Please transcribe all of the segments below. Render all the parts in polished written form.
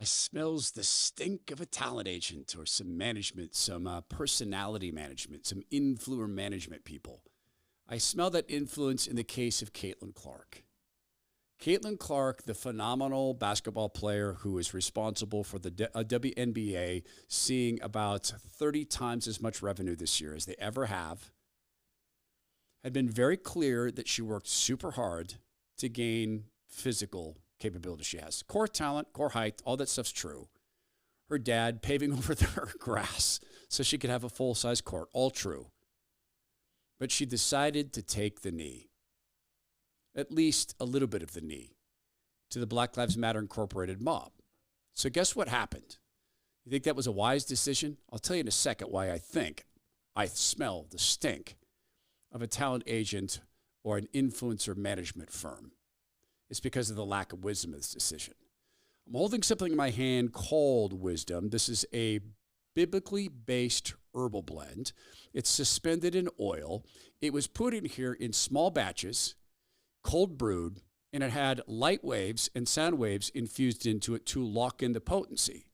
smells the stink of a talent agent or some management, some personality management, some influencer management people. I smell that influence in the case of Caitlin Clark. Caitlin Clark, the phenomenal basketball player who is responsible for the WNBA seeing about 30 times as much revenue this year as they ever have, had been very clear that she worked super hard to gain physical capability she has. Core talent, core height, all that stuff's true. Her dad paving over their grass so she could have a full-size court, all true. But she decided to take the knee, at least a little bit of the knee, to the Black Lives Matter Incorporated mob. So guess what happened? You think that was a wise decision? I'll tell you in a second why I smell the stink of a talent agent or an influencer management firm. It's because of the lack of wisdom of this decision. I'm holding something in my hand called Wisdom. This is a biblically based herbal blend. It's suspended in oil. It was put in here in small batches, cold brewed, and it had light waves and sound waves infused into it to lock in the potency.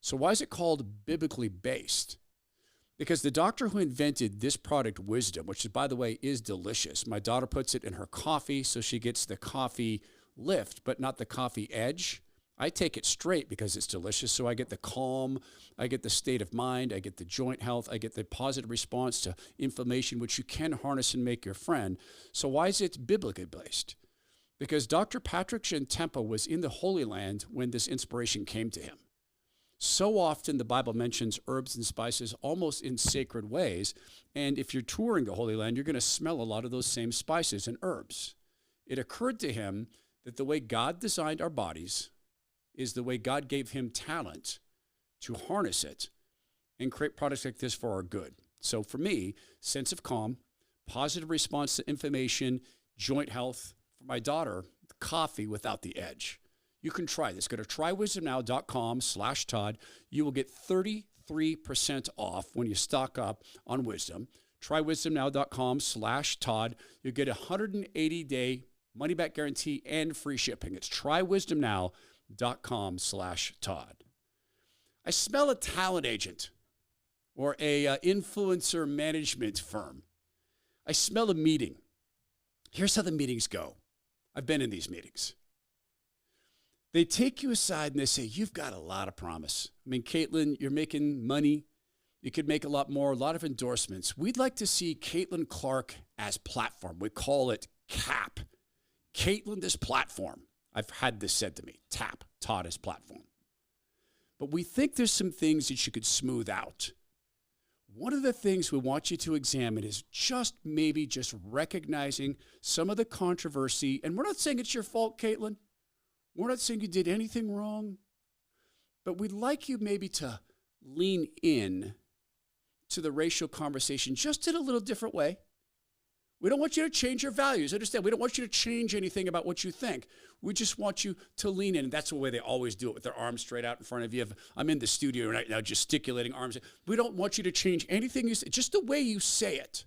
So why is it called biblically based? Because the doctor who invented this product, Wisdom, which, by the way, is delicious. My daughter puts it in her coffee so she gets the coffee lift, but not the coffee edge. I take it straight because it's delicious, so I get the calm, I get the state of mind, I get the joint health, I get the positive response to inflammation, which you can harness and make your friend. So why is it biblically based? Because Dr. Patrick Gentempa was in the Holy Land when this inspiration came to him. So often the Bible mentions herbs and spices almost in sacred ways, and if you're touring the Holy Land, you're going to smell a lot of those same spices and herbs. It occurred to him that the way God designed our bodies is the way God gave him talent to harness it and create products like this for our good. So for me, sense of calm, positive response to inflammation, joint health. For my daughter, coffee without the edge. You can try this. Go to trywisdomnow.com/Todd. You will get 33% off when you stock up on Wisdom. Trywisdomnow.com/Todd. You'll get a 180-day money-back guarantee and free shipping. It's trywisdomnow.com/Todd. I smell a talent agent or a influencer management firm. I smell a meeting. Here's how the meetings go. I've been in these meetings. They take you aside and they say, you've got a lot of promise. I mean, Caitlin, you're making money. You could make a lot more, a lot of endorsements. We'd like to see Caitlin Clark as platform. We call it CAP. Caitlin, this platform. I've had this said to me, TAP, Todd as platform. But we think there's some things that you could smooth out. One of the things we want you to examine is just recognizing some of the controversy. And we're not saying it's your fault, Caitlin. We're not saying you did anything wrong. But we'd like you maybe to lean in to the racial conversation just in a little different way. We don't want you to change your values. Understand, we don't want you to change anything about what you think. We just want you to lean in. And that's the way they always do it, with their arms straight out in front of you. I'm in the studio right now gesticulating arms. We don't want you to change anything you say, just the way you say it.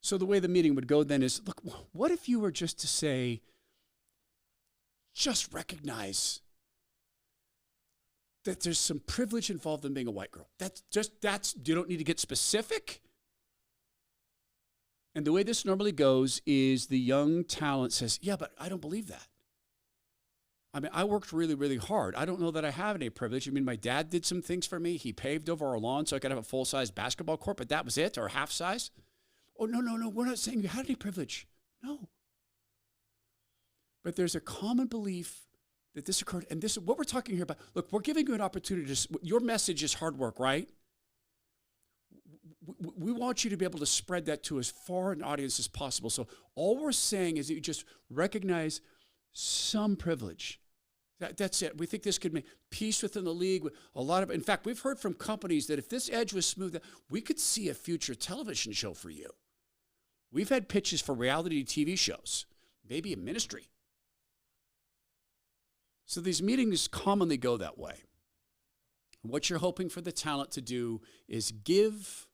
So the way the meeting would go then is, look, what if you were just to say, just recognize that there's some privilege involved in being a white girl. You don't need to get specific. And the way this normally goes is the young talent says, yeah, but I don't believe that. I mean, I worked really, really hard. I don't know that I have any privilege. I mean, my dad did some things for me. He paved over our lawn so I could have a full-size basketball court, but that was it, or half size. Oh, no, we're not saying you had any privilege. No. But there's a common belief that this occurred, and this is what we're talking here about. Look, we're giving you an opportunity your message is hard work, right? We want you to be able to spread that to as far an audience as possible. So all we're saying is that you just recognize some privilege. That's it. We think this could make peace within the league. In fact, we've heard from companies that if this edge was smooth, we could see a future television show for you. We've had pitches for reality TV shows, maybe a ministry. So these meetings commonly go that way. What you're hoping for the talent to do is give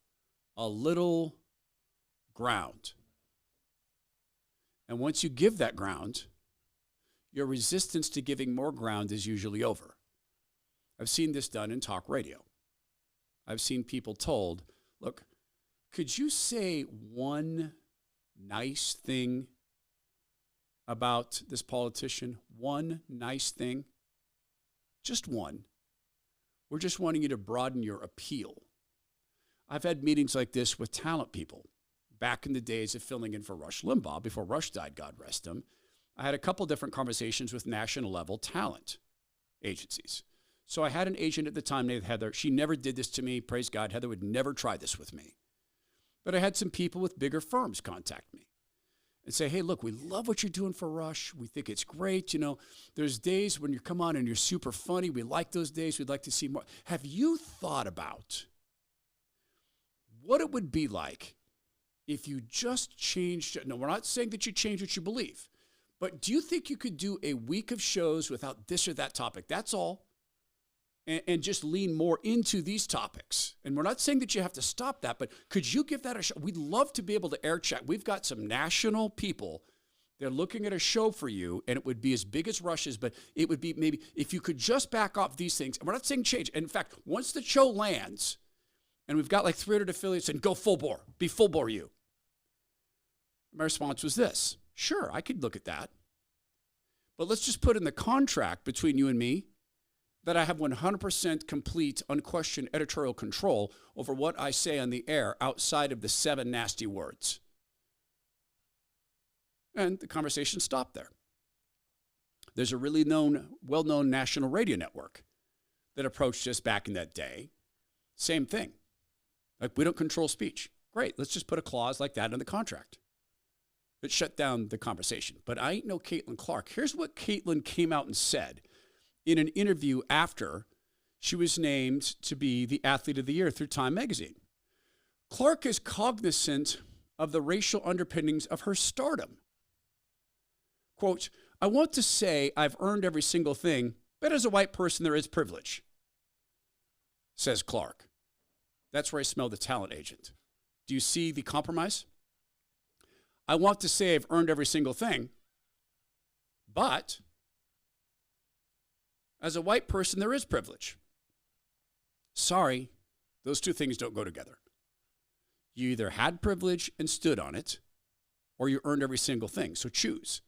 a little ground. And once you give that ground, your resistance to giving more ground is usually over. I've seen this done in talk radio. I've seen people told, look, could you say one nice thing about this politician? One nice thing? Just one. We're just wanting you to broaden your appeal. I've had meetings like this with talent people. Back in the days of filling in for Rush Limbaugh, before Rush died, God rest him, I had a couple different conversations with national level talent agencies. So I had an agent at the time named Heather. She never did this to me. Praise God, Heather would never try this with me. But I had some people with bigger firms contact me and say, hey, look, we love what you're doing for Rush. We think it's great. You know, there's days when you come on and you're super funny. We like those days. We'd like to see more. Have you thought about what it would be like if you just changed? No, we're not saying that you change what you believe. But do you think you could do a week of shows without this or that topic? That's all. And just lean more into these topics. And we're not saying that you have to stop that, but could you give that a shot? We'd love to be able to air check. We've got some national people. They're looking at a show for you, and it would be as big as Rush's, but it would be maybe if you could just back off these things. And we're not saying change. And in fact, once the show lands, and we've got like 300 affiliates, and go full bore, be full bore you. My response was this: sure, I could look at that. But let's just put in the contract between you and me that I have 100% complete, unquestioned editorial control over what I say on the air outside of the 7 nasty words. And the conversation stopped there. There's a really well-known national radio network that approached us back in that day. Same thing. Like, we don't control speech. Great, let's just put a clause like that in the contract. It shut down the conversation. But I ain't no Caitlin Clark. Here's what Caitlin came out and said in an interview after she was named to be the Athlete of the Year through Time magazine. Clark is cognizant of the racial underpinnings of her stardom. Quote, I want to say I've earned every single thing, but as a white person, there is privilege, says Clark. That's where I smell the talent agent. Do you see the compromise? I want to say I've earned every single thing, but as a white person, there is privilege. Sorry, those two things don't go together. You either had privilege and stood on it, or you earned every single thing, so choose.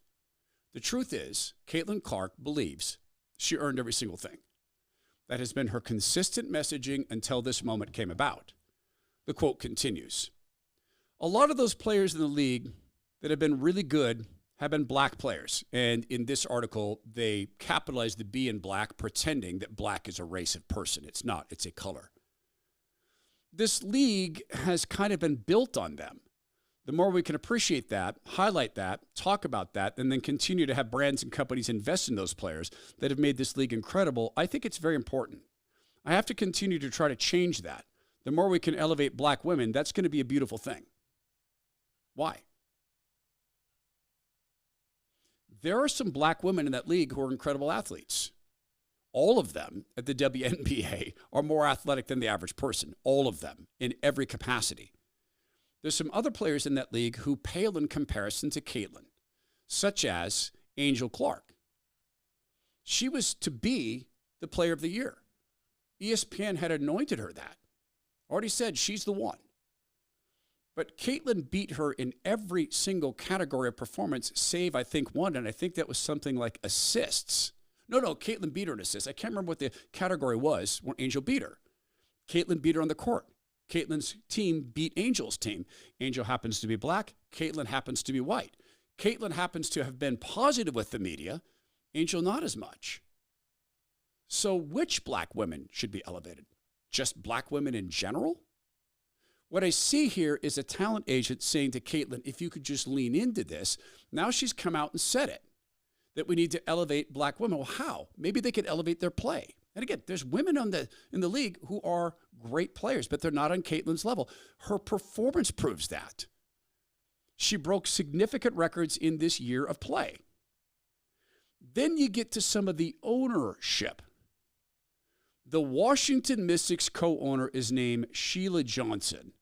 The truth is, Caitlin Clark believes she earned every single thing. That has been her consistent messaging until this moment came about. The quote continues. A lot of those players in the league that have been really good have been black players. And in this article, they capitalize the B in black, pretending that black is a race of person. It's not, it's a color. This league has kind of been built on them. The more we can appreciate that, highlight that, talk about that, and then continue to have brands and companies invest in those players that have made this league incredible, I think it's very important. I have to continue to try to change that. The more we can elevate black women, that's going to be a beautiful thing. Why? There are some black women in that league who are incredible athletes. All of them at the WNBA are more athletic than the average person. All of them in every capacity. There's some other players in that league who pale in comparison to Caitlin, such as Angel Clark. She was to be the player of the year. ESPN had anointed her that. Already said she's the one. But Caitlin beat her in every single category of performance, save, I think, one, and I think that was something like assists. No, Caitlin beat her in assists. I can't remember what the category was when Angel beat her. Caitlin beat her on the court. Caitlin's team beat Angel's team. Angel happens to be black. Caitlin happens to be white. Caitlin happens to have been positive with the media. Angel not as much. So which black women should be elevated? Just black women in general? What I see here is a talent agent saying to Caitlin, if you could just lean into this. Now she's come out and said it, that we need to elevate black women. Well, how? Maybe they could elevate their play. And again, there's women in the league who are great players, but they're not on Caitlin's level. Her performance proves that. She broke significant records in this year of play. Then you get to some of the ownership. The Washington Mystics co-owner is named Sheila Johnson.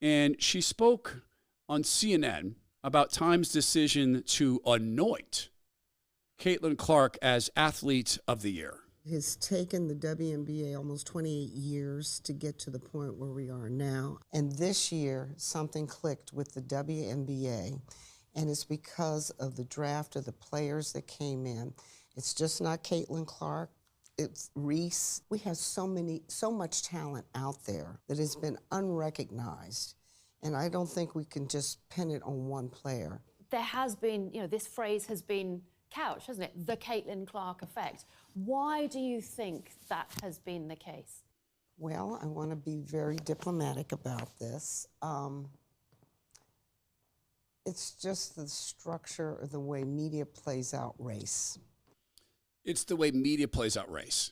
And she spoke on CNN about Time's decision to anoint Caitlin Clark as Athlete of the Year. It has taken the WNBA almost 28 years to get to the point where we are now. And this year, something clicked with the WNBA, and it's because of the draft of the players that came in. It's just not Caitlin Clark. It's Reese. We have so much talent out there that has been unrecognized, and I don't think we can just pin it on one player. There has been, this phrase has been couched, hasn't it? The Caitlin Clark effect. Why do you think that has been the case? Well, I want to be very diplomatic about this. It's just the structure of the way media plays out race. It's the way media plays out race.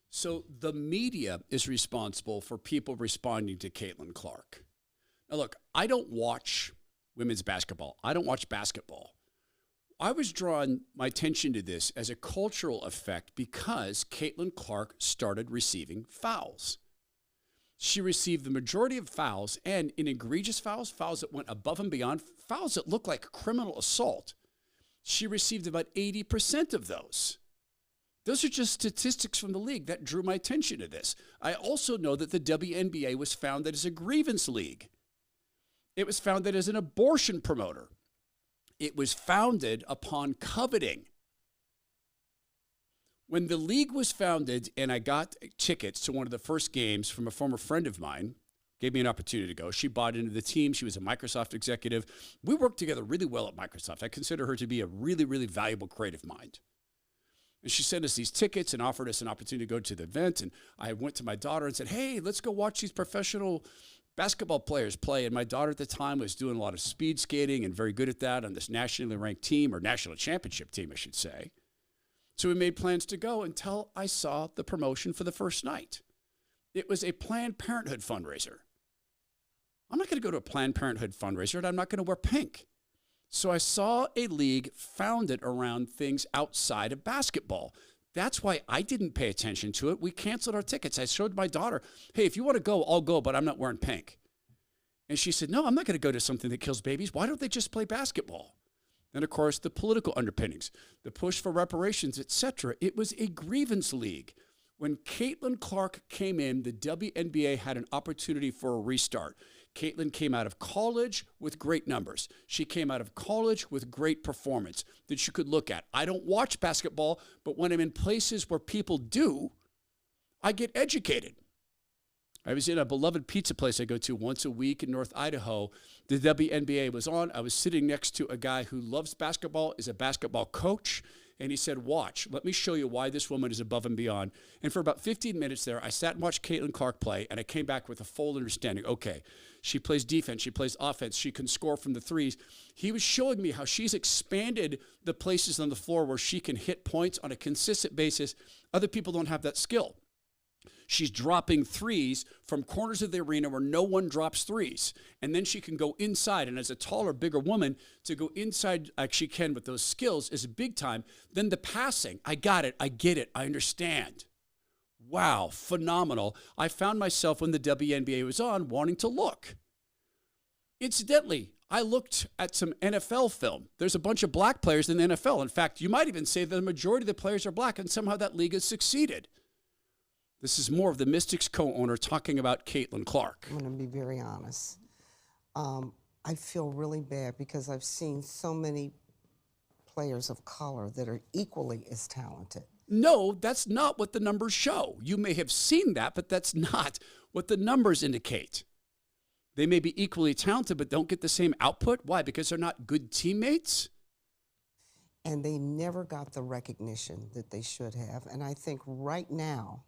So the media is responsible for people responding to Caitlin Clark. Now, look, I don't watch women's basketball. I don't watch basketball. I was drawing my attention to this as a cultural effect because Caitlin Clark started receiving fouls. She received the majority of fouls, and in egregious fouls, fouls that went above and beyond, fouls that looked like criminal assault. She received about 80% of those. Those are just statistics from the league that drew my attention to this. I also know that the WNBA was founded as a grievance league. It was founded as an abortion promoter. It was founded upon coveting. When the league was founded and I got tickets to one of the first games from a former friend of mine, gave me an opportunity to go. She bought into the team. She was a Microsoft executive. We worked together really well at Microsoft. I consider her to be a really, really valuable creative mind. And she sent us these tickets and offered us an opportunity to go to the event. And I went to my daughter and said, hey, let's go watch these professional basketball players play. And my daughter at the time was doing a lot of speed skating and very good at that on this nationally ranked team, or national championship team, I should say. So we made plans to go until I saw the promotion for the first night. It was a Planned Parenthood fundraiser. I'm not going to go to a Planned Parenthood fundraiser, and I'm not going to wear pink. So I saw a league founded around things outside of basketball. That's why I didn't pay attention to it. We canceled our tickets. I showed my daughter, hey, if you want to go, I'll go, but I'm not wearing pink. And she said, no, I'm not going to go to something that kills babies. Why don't they just play basketball? And, of course, the political underpinnings, the push for reparations, etc. It was a grievance league. When Caitlin Clark came in, the WNBA had an opportunity for a restart. Caitlin came out of college with great numbers. She came out of college with great performance that you could look at. I don't watch basketball, but when I'm in places where people do, I get educated. I was in a beloved pizza place I go to once a week in North Idaho. The WNBA was on. I was sitting next to a guy who loves basketball, is a basketball coach, and he said, watch, let me show you why this woman is above and beyond. And for about 15 minutes there, I sat and watched Caitlin Clark play, and I came back with a full understanding. Okay, she plays defense, she plays offense, she can score from the threes. He was showing me how she's expanded the places on the floor where she can hit points on a consistent basis. Other people don't have that skill. She's dropping threes from corners of the arena where no one drops threes. And then she can go inside. And as a taller, bigger woman, to go inside like she can with those skills is big time. Then the passing. I got it. I get it. I understand. Wow, phenomenal. I found myself when the WNBA was on wanting to look. Incidentally, I looked at some NFL film. There's a bunch of black players in the NFL. In fact, you might even say that the majority of the players are black, and somehow that league has succeeded. This is more of the Mystics co-owner talking about Caitlin Clark. I'm going to be very honest. I feel really bad because I've seen so many players of color that are equally as talented. No, that's not what the numbers show. You may have seen that, but that's not what the numbers indicate. They may be equally talented, but don't get the same output. Why? Because they're not good teammates? And they never got the recognition that they should have. And I think right now,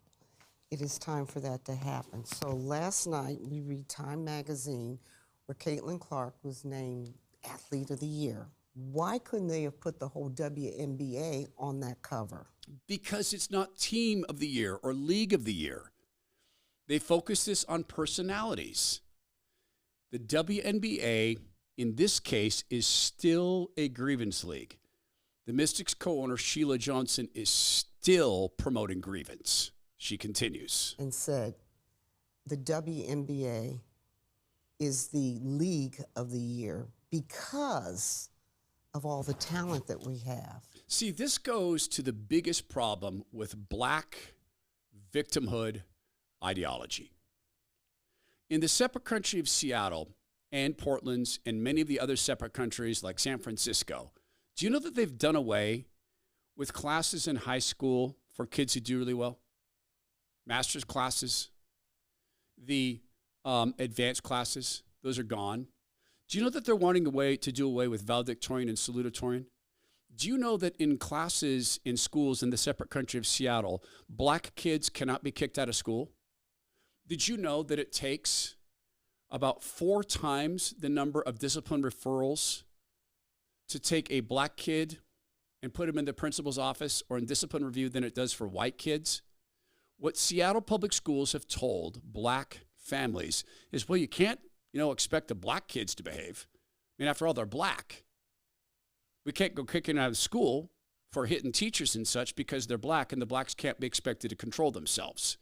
it is time for that to happen. So last night, we read Time magazine where Caitlin Clark was named Athlete of the Year. Why couldn't they have put the whole WNBA on that cover? Because it's not Team of the Year or League of the Year. They focus this on personalities. The WNBA, in this case, is still a grievance league. The Mystics co-owner, Sheila Johnson, is still promoting grievance. She continues. And said, the WNBA is the League of the Year because of all the talent that we have. See, this goes to the biggest problem with black victimhood ideology. In the separate country of Seattle and Portland's and many of the other separate countries like San Francisco, do you know that they've done away with classes in high school for kids who do really well? Master's classes, the advanced classes, those are gone. Do you know that they're wanting to do away with valedictorian and salutatorian? Do you know that in classes in schools in the separate country of Seattle, black kids cannot be kicked out of school? Did you know that it takes about 4 times the number of discipline referrals to take a black kid and put him in the principal's office or in discipline review than it does for white kids? What Seattle public schools have told black families is, well, you can't, expect the black kids to behave. I mean, after all, they're black. We can't go kicking out of school for hitting teachers and such because they're black, and the blacks can't be expected to control themselves.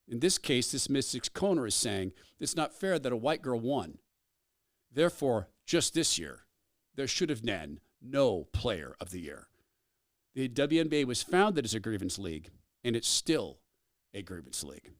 In this case, this Mystics Koner is saying it's not fair that a white girl won. Therefore, just this year, there should have been no player of the year. The WNBA was founded as a grievance league, and it's still a grievance league.